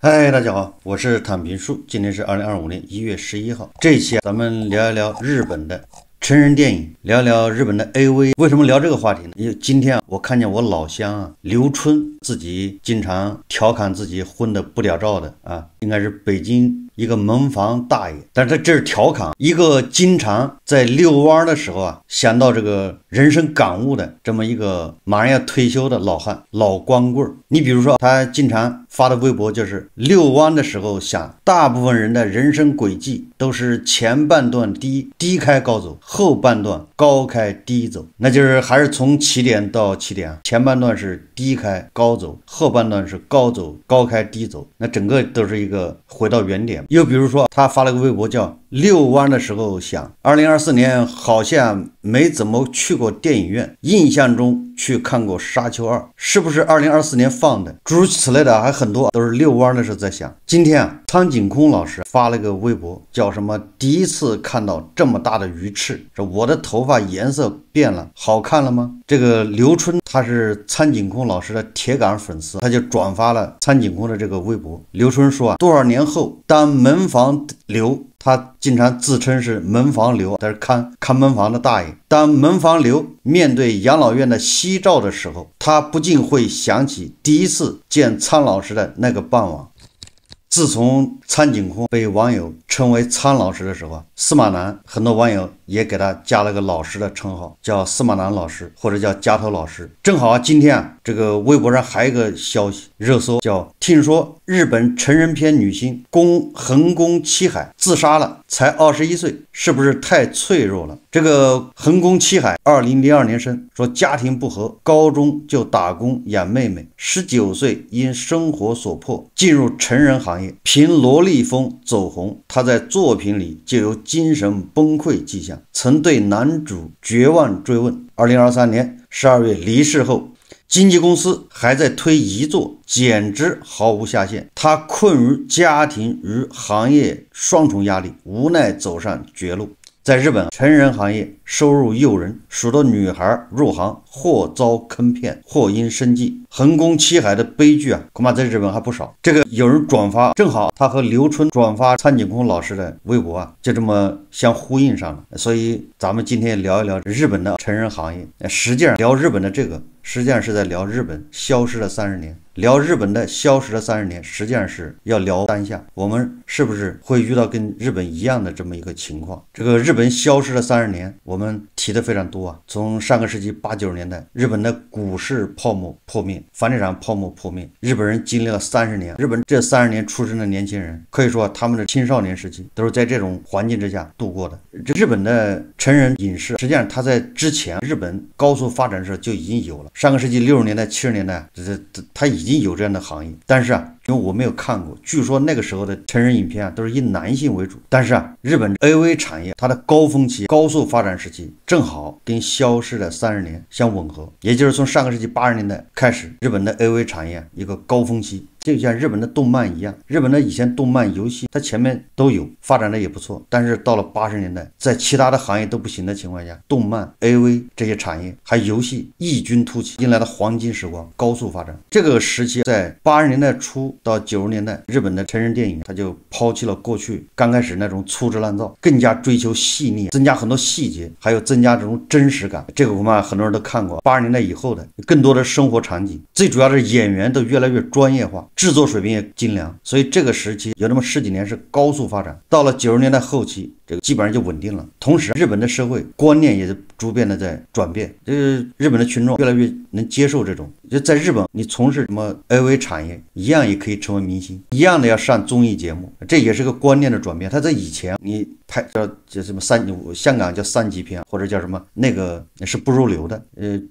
嗨，大家好，我是躺平树，今天是2025年1月11号。这一期咱们聊一聊日本的成人电影，聊聊日本的 AV。为什么聊这个话题呢？因为今天我看见我老乡刘春自己经常调侃自己混得不了照的应该是北京一个门房大爷，但是这是调侃，一个经常在遛弯的时候想到这个人生感悟的这么一个马上要退休的老汉老光棍。你比如说他经常发的微博就是遛弯的时候想，大部分人的人生轨迹都是前半段低开高走，后半段高开低走，那就是还是从起点到起点前半段是低开高走，后半段是高走高开低走，那整个都是一个回到原点。又比如说他发了个微博叫遛弯的时候想，2024年好像没怎么去过电影院，印象中去看过沙丘2，是不是2024年放的？诸如此类的还很多，都是遛弯的时候在想。今天苍井空老师发了个微博叫什么第一次看到这么大的鱼翅，说我的头发颜色变了，好看了吗？这个刘春他是苍井空老师的铁杆粉丝，他就转发了苍井空的这个微博。刘春说多少年后当门房刘，他经常自称是门房刘，他是看门房的大爷。当门房刘面对养老院的夕照的时候，他不禁会想起第一次见苍老师的那个傍晚。自从苍井空被网友称为苍老师的时候，司马南很多网友也给他加了个老师的称号，叫司马南老师或者叫加头老师。正好今天这个微博上还有一个消息热搜，叫听说日本成人片女星横宫七海自杀了，才21岁，是不是太脆弱了？这个横宫七海2002年生，说家庭不和，高中就打工养妹妹，19岁因生活所迫进入成人行业，凭萝莉风走红。他在作品里就有精神崩溃迹象，曾对男主绝望追问。2023年12月离世后，经纪公司还在推遗作，简直毫无下限。他困于家庭与行业双重压力，无奈走上绝路。在日本成人行业收入诱人，许多女孩入行或遭坑骗，或因生计。横宫七海的悲剧恐怕在日本还不少。这个有人转发，正好他和刘春转发苍井空老师的微博就这么相呼应上了。所以咱们今天聊一聊日本的成人行业。实际上聊日本的这个，实际上是在聊日本消失的30年。聊日本的消失的30年，实际上是要聊当下，我们是不是会遇到跟日本一样的这么一个情况？这个日本消失的30年，我们提的非常多从上个世纪80、90年代，日本的股市泡沫破灭，房地产泡沫破灭，日本人经历了30年。日本这30年出生的年轻人，可以说他们的青少年时期都是在这种环境之下度过的。这日本的成人影视，实际上它在之前日本高速发展的时候就已经有了。上个世纪60年代、70年代，它已经有这样的行业，但是因为我没有看过，据说那个时候的成人影片都是以男性为主。但是日本 AV 产业它的高峰期、高速发展时期，正好跟消失的30年相吻合，也就是从上个世纪80年代开始，日本的 AV 产业一个高峰期。就像日本的动漫一样，日本的以前动漫、游戏，它前面都有发展的也不错，但是到了80年代，在其他的行业都不行的情况下，动漫、AV 这些产业还游戏异军突起，迎来了黄金时光，高速发展。这个时期在80年代初到90年代，日本的成人电影它就抛弃了过去刚开始那种粗制滥造，更加追求细腻，增加很多细节，还有增加这种真实感。这个恐怕很多人都看过。80年代以后的更多的生活场景，最主要的是演员都越来越专业化，制作水平也精良，所以这个时期有那么10几年是高速发展。到了90年代后期，这个基本上就稳定了。同时日本的社会观念也是逐渐的在转变，日本的群众越来越能接受这种，就在日本你从事什么 AV 产业一样也可以成为明星，一样的要上综艺节目，这也是个观念的转变。他在以前你拍叫什么香港叫3级片，或者叫什么那个是不入流的，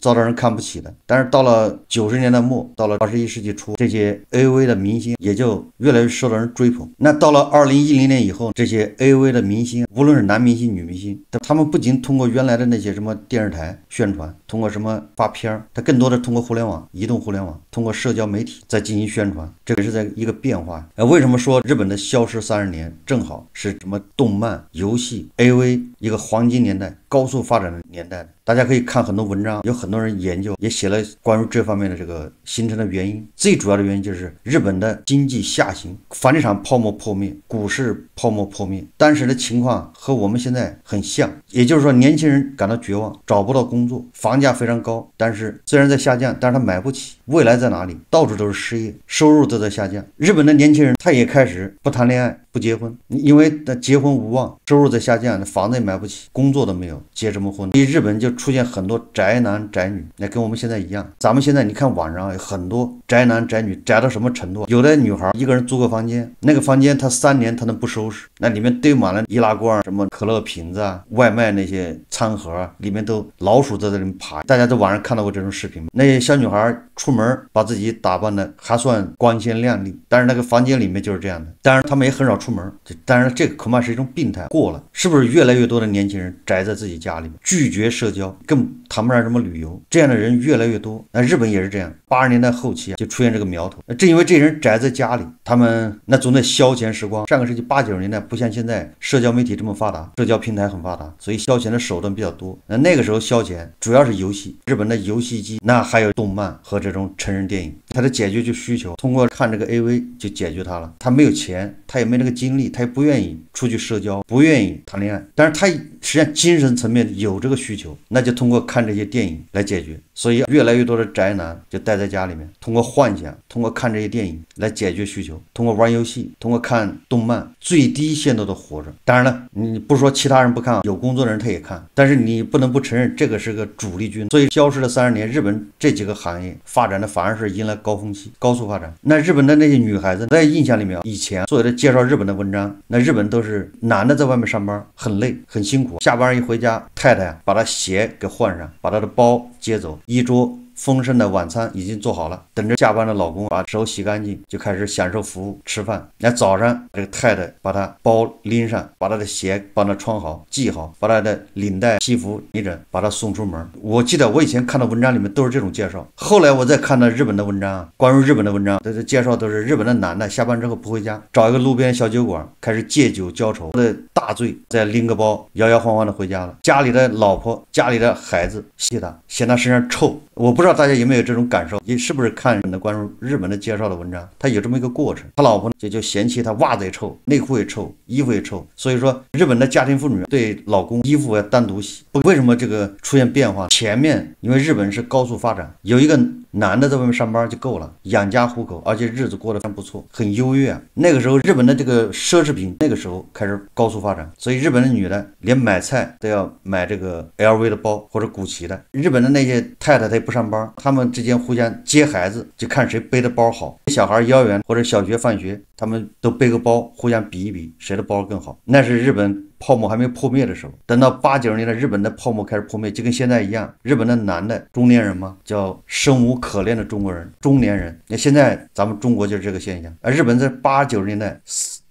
遭到人看不起的。但是到了90年代末，到了21世纪初，这些 AV 的明星也就越来越受到人追捧。那到了2010年以后，这些 AV 的明星，无论是男明星、女明星，他们不仅通过原来的那些什么电视台宣传，通过什么发片，他更多的通过互联网、移动互联网，通过社交媒体在进行宣传，这个是在一个变化。为什么说日本的消失30年正好是什么动漫、游戏、AV 一个黄金年代？高速发展的年代的。大家可以看很多文章，有很多人研究，也写了关于这方面的这个形成的原因。最主要的原因就是日本的经济下行，房地产泡沫破灭，股市泡沫破灭，当时的情况和我们现在很像，也就是说年轻人感到绝望，找不到工作，房价非常高，但是虽然在下降，但是他买不起，未来在哪里？到处都是失业，收入都在下降。日本的年轻人他也开始不谈恋爱，不结婚，因为结婚无望，收入在下降，房子也买不起，工作都没有，结什么婚？所以日本就出现很多宅男宅女，那跟我们现在一样。咱们现在你看网上有很多宅男宅女，宅到什么程度？有的女孩一个人租个房间，那个房间她3年她能不收拾，那里面堆满了易拉罐、什么可乐瓶子啊、外卖那些餐盒啊，里面都老鼠在这里面爬。大家在网上看到过这种视频吗？那些小女孩出门把自己打扮的还算光鲜亮丽，但是那个房间里面就是这样的。当然他们也很少出门，当然这个恐怕是一种病态过了。是不是越来越多的年轻人宅在自己家里面，拒绝社交，更谈不上什么旅游？这样的人越来越多。那日本也是这样，80年代后期就出现这个苗头。正因为这些人宅在家里，他们那总得消遣时光。上个世纪80、90年代不像现在社交媒体这么发达，社交平台很发达，所以消遣的手段比较多。那个时候消遣主要是游戏，日本的游戏机，那还有动漫和这种成人电影，它的解决就需求，通过看这个 AV 就解决它了。他没有钱，他也没这个精力，他也不愿意出去社交，不愿意谈恋爱，但是他实际上精神层面有这个需求，那就通过看这些电影来解决。所以越来越多的宅男就待在家里面，通过幻想，通过看这些电影来解决需求，通过玩游戏，通过看动漫，最低限度的活着。当然了，你不说其他人不看，有工作的人他也看，但是你不能不承认这个是个主力军。所以消失了30年，日本这几个行业发展的反而是迎来高峰期，高速发展。那日本的那些女孩子在印象里面，以前所有的介绍日本的文章，那日本都是男的在外面上班很累很辛苦，下班一回家，太太把他鞋给换上，把他的包接走，一桌丰盛的晚餐已经做好了，等着下班的老公把手洗干净，就开始享受服务吃饭。那早上这个太太把他包拎上，把他的鞋帮他穿好系好，把他的领带西服一整，把他送出门。我记得我以前看的文章里面都是这种介绍，后来我再看到日本的文章，关于日本的文章，这介绍都是日本的男的下班之后不回家，找一个路边小酒馆开始借酒浇愁的大醉，再拎个包摇摇晃晃的回家了。家里的老婆家里的孩子嫌他身上臭。我不知道大家有没有这种感受，你是不是看关于日本的介绍的文章，他有这么一个过程，他老婆就嫌弃他袜子也臭，内裤也臭，衣服也臭。所以说日本的家庭妇女对老公衣服要单独洗。为什么这个出现变化？前面因为日本是高速发展，有一个男的在外面上班就够了，养家糊口，而且日子过得非常不错，很优越。那个时候日本的这个奢侈品那个时候开始高速发展，所以日本的女的连买菜都要买这个 LV 的包或者古奇的。日本的那些太太她也不上班，他们之间互相接孩子，就看谁背的包好。小孩幼儿园或者小学放学，他们都背个包，互相比一比谁的包更好。那是日本泡沫还没破灭的时候。等到80、90年代日本的泡沫开始破灭，就跟现在一样，日本的男的中年人嘛，叫生无可恋的中国人，中年人。那现在咱们中国就是这个现象，而日本在80、90年代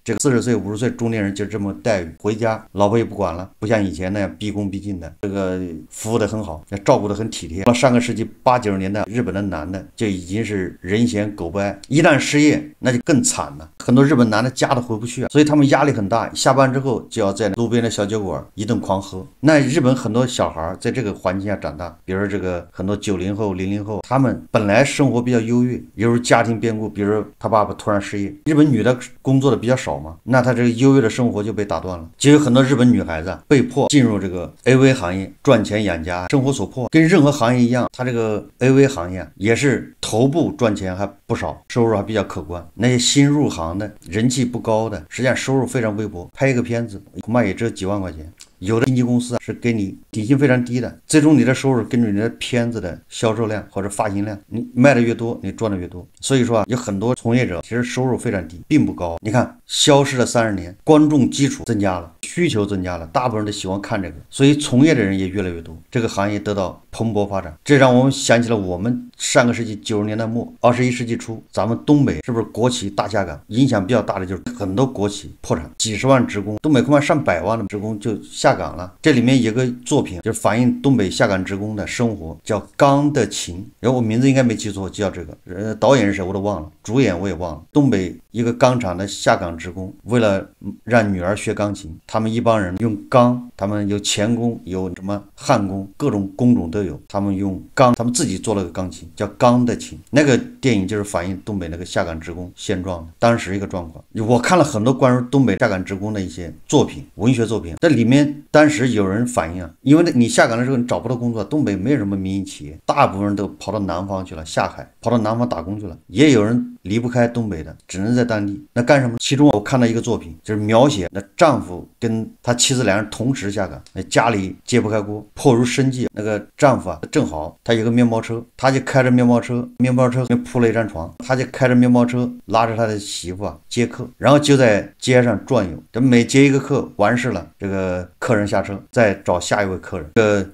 这个40岁、50岁中年人就这么待遇，回家老婆也不管了，不像以前那样毕恭毕敬的，这个服务的很好，照顾的很体贴。到上个世纪80、90年代，日本的男的就已经是人嫌狗不爱，一旦失业那就更惨了。很多日本男的家都回不去，所以他们压力很大，下班之后就要在路边的小酒馆一顿狂喝。那日本很多小孩在这个环境下长大，比如说这个很多90后、00后，他们本来生活比较优越，有时候家庭变故，比如他爸爸突然失业，日本女的工作的比较少嘛，那他这个优越的生活就被打断了。就有很多日本女孩子被迫进入这个 AV 行业赚钱养家，生活所迫。跟任何行业一样，他这个 AV 行业也是头部赚钱还不少，收入还比较可观。那些新入行的人气不高的，实际上收入非常微薄，拍一个片子恐怕也只有几万块钱。有的经纪公司是给你底薪非常低的，最终你的收入根据你的片子的销售量或者发行量，你卖的越多你赚的越多。所以说有很多从业者其实收入非常低，并不高。你看消失了30年，观众基础增加了，需求增加了，大部分人都喜欢看这个，所以从业的人也越来越多，这个行业得到蓬勃发展。这让我们想起了我们上个世纪90年代末21世纪初，咱们东北是不是国企大下岗，影响比较大的就是很多国企破产，几十万职工，东北恐怕上百万的职工就下下岗了。这里面有个作品就是反映东北下岗职工的生活，叫《钢的琴》，然后我名字应该没记错，就叫这个。导演是谁我都忘了，主演我也忘了。东北一个钢厂的下岗职工，为了让女儿学钢琴，他们一帮人用钢，他们有钳工，有什么焊工，各种工种都有。他们用钢，他们自己做了个钢琴，叫《钢的琴》。那个电影就是反映东北那个下岗职工现状的当时一个状况。我看了很多关于东北下岗职工的一些作品，文学作品，这里面当时有人反映啊，因为你下岗的时候你找不到工作，东北没有什么民营企业，大部分人都跑到南方去了，下海跑到南方打工去了，也有人离不开东北的，只能在当地。那干什么？其中我看到一个作品，就是描写那丈夫跟他妻子两人同时下岗，那家里揭不开锅，迫如生计。那个丈夫啊，正好他有个面包车，他就开着面包车，面包车铺了一张床，他就开着面包车拉着他的媳妇啊接客，然后就在街上转悠，这每接一个客完事了，这个客人下车再找下一位客人。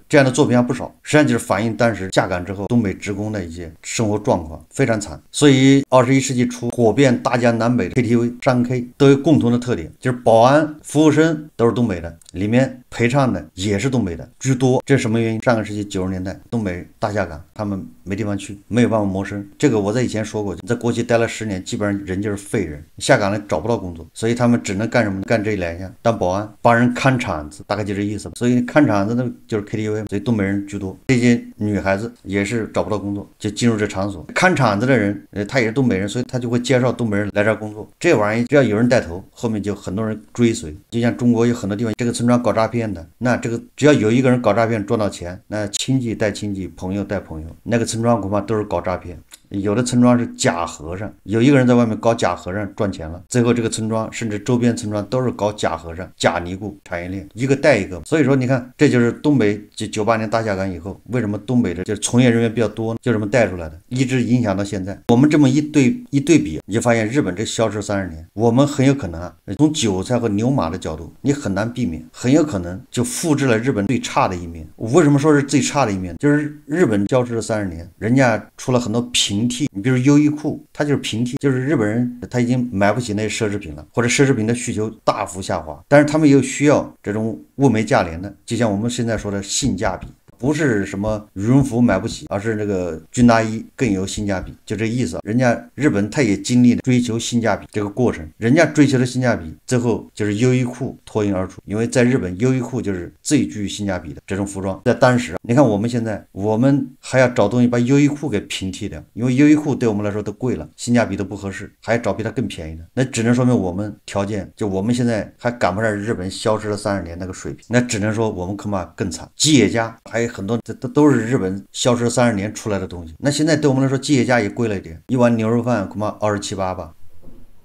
这样的作品还不少，实际上就是反映当时下岗之后东北职工的一些生活状况，非常惨。所以21世纪初火遍大江南北的 KTV 商 K 都有共同的特点，就是保安服务生都是东北的，里面陪唱的也是东北的居多。这是什么原因？上个世纪90年代东北大下岗，他们没地方去，没有办法谋生。这个我在以前说过，在国企待了10年，基本上人就是废人，下岗了找不到工作，所以他们只能干什么呢？干这2项，当保安，帮人看场子，大概就这意思吧。所以看场子的就是 KTV， 所以东北人居多。这些女孩子也是找不到工作，就进入这场所。看场子的人，他也是东北人，所以他就会介绍东北人来这儿工作。这玩意只要有人带头，后面就很多人追随。就像中国有很多地方，这个村庄搞诈骗的，那这个只要有一个人搞诈骗赚到钱，那亲戚带亲戚，朋友带朋友，那个村庄恐怕都是搞诈骗。有的村庄是假和尚，有一个人在外面搞假和尚赚钱了，最后这个村庄甚至周边村庄都是搞假和尚、假尼姑产业链，一个带一个。所以说你看，这就是东北98年大下岗以后，为什么东北的就是从业人员比较多呢？就这么带出来的，一直影响到现在。我们这么一对比，你就发现日本这消失30年，我们很有可能啊，从韭菜和牛马的角度，你很难避免，很有可能就复制了日本最差的一面。为什么说是最差的一面？就是日本消失了30年，人家出了很多平替，你比如优衣库，它就是平替，就是日本人他已经买不起那些奢侈品了，或者奢侈品的需求大幅下滑，但是他们又需要这种物美价廉的，就像我们现在说的性价比。不是什么羽绒服买不起，而是这个军大衣更有性价比，就这意思。人家日本他也经历了追求性价比这个过程，人家追求的性价比，最后就是优衣库脱颖而出。因为在日本，优衣库就是最具性价比的这种服装。在当时，你看我们现在，我们还要找东西把优衣库给平替掉，因为优衣库对我们来说都贵了，性价比都不合适，还要找比它更便宜的。那只能说明我们条件，就我们现在还赶不上日本消失了30年那个水平，那只能说我们恐怕更惨。吉野家还有很多，这都是日本消失30年出来的东西。那现在对我们来说，吉野家也贵了一点，一碗牛肉饭恐怕27、28吧。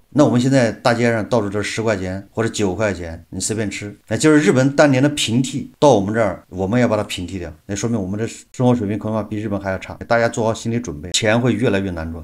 那我们现在大街上到处都10块钱或者9块钱，你随便吃，那就是日本当年的平替到我们这儿，我们要把它平替掉，那说明我们的生活水平恐怕比日本还要差。大家做好心理准备，钱会越来越难赚。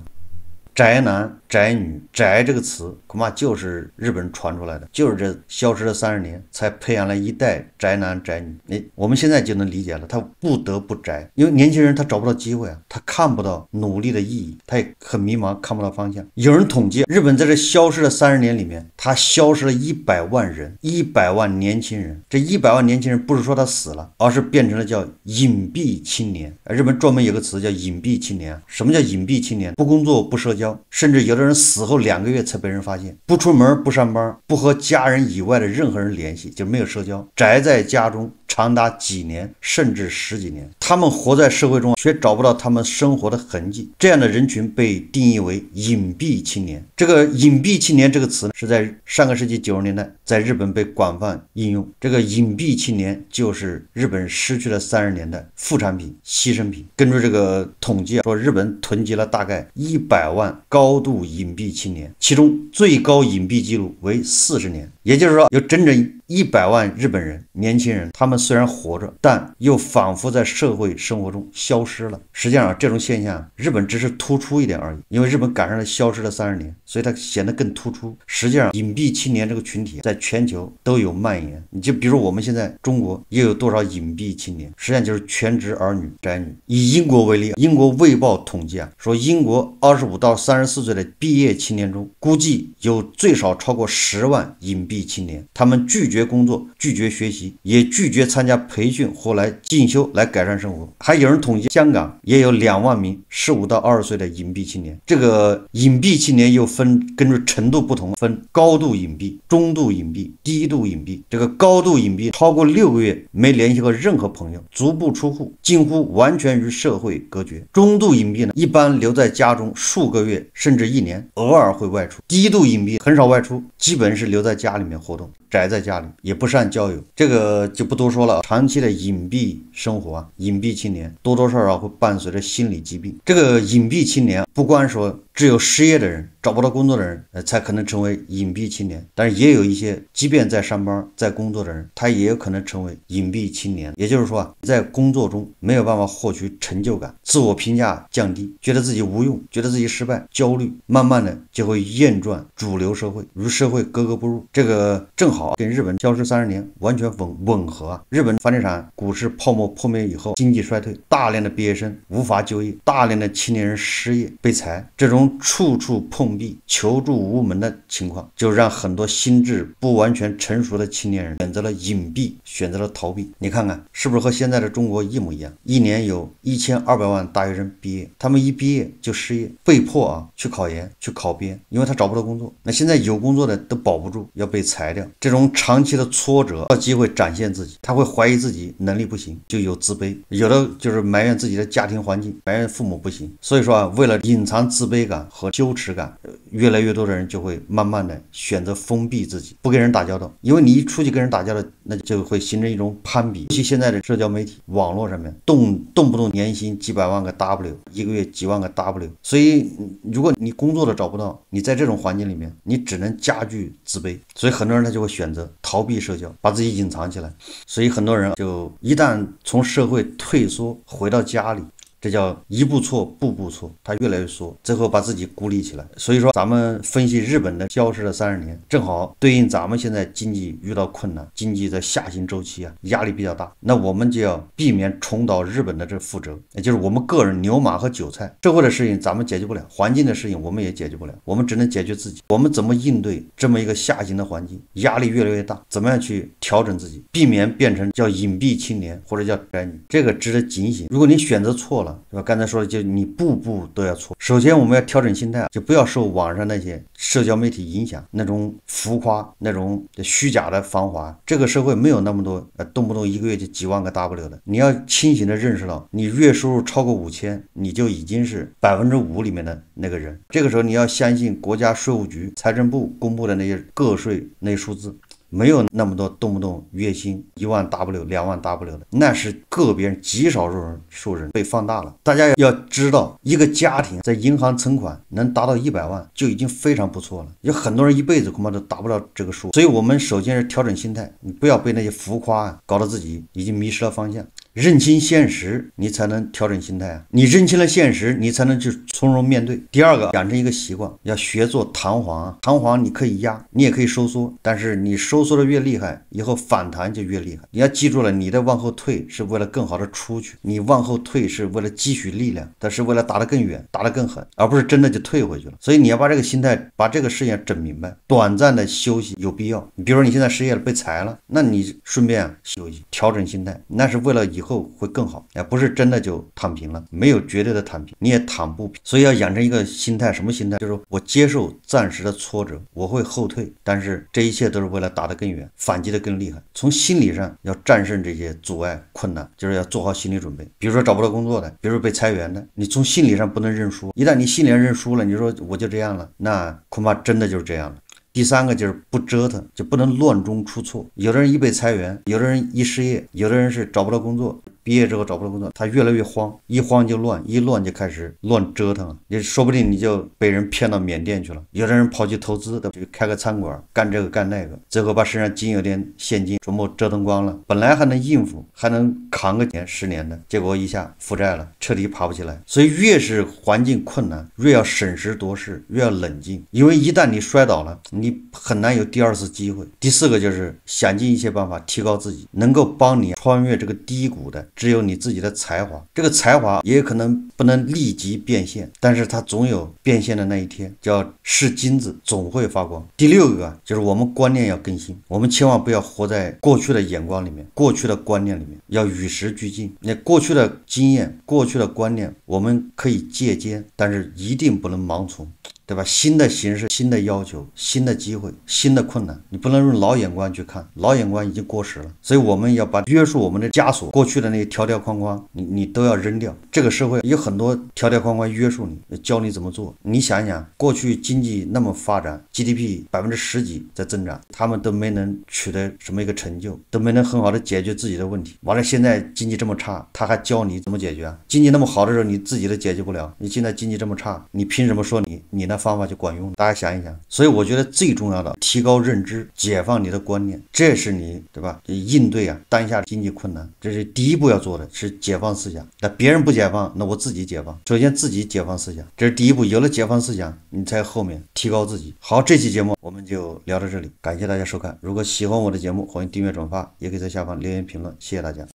宅男宅女，宅这个词恐怕就是日本传出来的，就是这消失了30年才培养了一代宅男宅女。我们现在就能理解了，他不得不宅，因为年轻人他找不到机会啊，他看不到努力的意义，他也很迷茫，看不到方向。有人统计，日本在这消失了30年里面，他消失了100万人，100万年轻人。这100万年轻人不是说他死了，而是变成了叫隐蔽青年。日本专门有个词叫隐蔽青年。什么叫隐蔽青年？不工作不社交，甚至有的人死后2个月才被人发现，不出门不上班，不和家人以外的任何人联系，就没有社交，宅在家中长达几年甚至10几年，他们活在社会中却找不到他们生活的痕迹。这样的人群被定义为隐蔽青年。这个隐蔽青年这个词是在上个世纪90年代在日本被广泛应用。这个隐蔽青年就是日本失去了30年的副产品、牺牲品。根据这个统计说，日本囤积了大概100万高度隐蔽青年，其中最高隐蔽记录为40年。也就是说，有整整100万日本人，年轻人，他们虽然活着，但又仿佛在社会生活中消失了。实际上，这种现象日本只是突出一点而已，因为日本赶上了消失了30年，所以它显得更突出。实际上，隐蔽青年这个群体在全球都有蔓延。你就比如我们现在中国又有多少隐蔽青年？实际上就是全职儿女、宅女。以英国为例，英国卫报统计说，英国25到34岁的毕业青年中，估计有最少超过10万隐蔽青年，他们拒绝绝工作，拒绝学习，也拒绝参加培训或来进修来改善生活。还有人统计，香港也有2万名15到20岁的隐蔽青年。这个隐蔽青年又根据程度不同，分高度隐蔽、中度隐蔽、低度隐蔽。这个高度隐蔽超过6个月没联系过任何朋友，足不出户，近乎完全与社会隔绝。中度隐蔽呢，一般留在家中数个月甚至1年，偶尔会外出。低度隐蔽很少外出，基本是留在家里面活动，宅在家里，也不善交友。这个就不多说了。长期的隐蔽生活啊，隐蔽青年多多少少会伴随着心理疾病。这个隐蔽青年不光说只有失业的人、找不到工作的人才可能成为隐蔽青年，但是也有一些即便在上班在工作的人，他也有可能成为隐蔽青年。也就是说啊，在工作中没有办法获取成就感，自我评价降低，觉得自己无用，觉得自己失败，焦虑，慢慢的就会厌倦主流社会，与社会格格不入。这个正好跟日本消失30年完全吻合啊。日本房地产股市泡沫破灭以后，经济衰退，大量的毕业生无法就业，大量的青年人失业被裁，这种处处碰壁、求助无门的情况，就让很多心智不完全成熟的青年人选择了隐蔽，选择了逃避。你看看是不是和现在的中国一模一样？一年有1200万大学生毕业，他们一毕业就失业，被迫去考研、去考编，因为他找不到工作。那现在有工作的都保不住，要被裁掉。这种长期的挫折，有机会展现自己，他会怀疑自己能力不行，就有自卑，有的就是埋怨自己的家庭环境，埋怨父母不行。所以说为了隐藏自卑感和羞耻感，越来越多的人就会慢慢的选择封闭自己，不跟人打交道。因为你一出去跟人打交道，那就会形成一种攀比。尤其现在的社交媒体网络上面动不动年薪几百万个 W， 一个月几万个 W， 所以如果你工作都找不到，你在这种环境里面，你只能加剧自卑。所以很多人他就会选择逃避社交，把自己隐藏起来。所以很多人就一旦从社会退缩，回到家里，这叫一步错步步错，他越来越缩，最后把自己孤立起来。所以说咱们分析日本的消失的30年，正好对应咱们现在经济遇到困难，经济在下行周期啊，压力比较大，那我们就要避免重蹈日本的这覆辙，也就是我们个人牛马和韭菜。社会的事情咱们解决不了，环境的事情我们也解决不了，我们只能解决自己。我们怎么应对这么一个下行的环境，压力越来越大，怎么样去调整自己，避免变成叫隐蔽青年或者叫宅女，这个值得警醒。如果你选择错了，对吧？刚才说的，就你步步都要错。首先我们要调整心态，就不要受网上那些社交媒体影响，那种浮夸、那种虚假的繁华。这个社会没有那么多动不动一个月就几万个 W 的。你要清醒的认识到，你月收入超过5000，你就已经是5%里面的那个人。这个时候你要相信国家税务局、财政部公布的那些个税那些数字。没有那么多动不动月薪1万 W、2万 W 的，那是个别极少数人被放大了。大家要知道，一个家庭在银行存款能达到100万就已经非常不错了，有很多人一辈子恐怕都达不到这个数。所以我们首先是调整心态，你不要被那些浮夸搞得自己已经迷失了方向。认清现实，你才能调整心态啊！你认清了现实，你才能去从容面对。第二个，养成一个习惯，要学做弹簧啊！弹簧你可以压，你也可以收缩，但是你收缩的越厉害，以后反弹就越厉害。你要记住了，你的往后退是为了更好的出去，你往后退是为了积蓄力量，但是为了打得更远，打得更狠，而不是真的就退回去了。所以你要把这个心态，把这个事情整明白。短暂的休息有必要，你比如说你现在失业了，被裁了，那你顺便休息，调整心态，那是为了以后会更好，不是真的就躺平了。没有绝对的躺平，你也躺不平。所以要养成一个心态，什么心态？就是我接受暂时的挫折，我会后退，但是这一切都是为了打得更远，反击得更厉害。从心理上要战胜这些阻碍困难，就是要做好心理准备。比如说找不到工作的，比如说被裁员的，你从心理上不能认输。一旦你心理上认输了，你说我就这样了，那恐怕真的就是这样了。第三个就是不折腾，就不能乱中出错。有的人一被裁员，有的人一失业，有的人是找不到工作，毕业之后找不到工作，他越来越慌，一慌就乱，一乱就开始乱折腾了，也说不定你就被人骗到缅甸去了。有的人跑去投资的，就开个餐馆，干这个干那个，最后把身上仅有点现金全部折腾光了，本来还能应付，还能扛个年10年的，结果一下负债了，彻底爬不起来。所以越是环境困难，越要审时度势，越要冷静，因为一旦你摔倒了，你很难有第二次机会。第四个就是想尽一切办法提高自己，能够帮你穿越这个低谷的只有你自己的才华，这个才华也可能不能立即变现，但是它总有变现的那一天，叫是金子总会发光。第6个就是我们观念要更新，我们千万不要活在过去的眼光里面，过去的观念里面，要与时俱进。那过去的经验，过去的观念我们可以借鉴，但是一定不能盲从，对吧？新的形势、新的要求、新的机会、新的困难，你不能用老眼光去看，老眼光已经过时了。所以我们要把约束我们的枷锁，过去的那些条条框框，你都要扔掉。这个社会有很多条条框框约束你，教你怎么做。你想想，过去经济那么发展 ，GDP 10%几在增长，他们都没能取得什么一个成就，都没能很好的解决自己的问题。完了，现在经济这么差，他还教你怎么解决啊？经济那么好的时候，你自己都解决不了，你现在经济这么差，你凭什么说你那方法就管用？大家想一想。所以我觉得最重要的，提高认知，解放你的观念，这是你对吧？应对当下经济困难，这是第一步要做的，是解放思想。那别人不解放，那我自己解放。首先自己解放思想，这是第一步。有了解放思想，你才后面提高自己。好，这期节目我们就聊到这里，感谢大家收看。如果喜欢我的节目，欢迎订阅转发，也可以在下方留言评论，谢谢大家。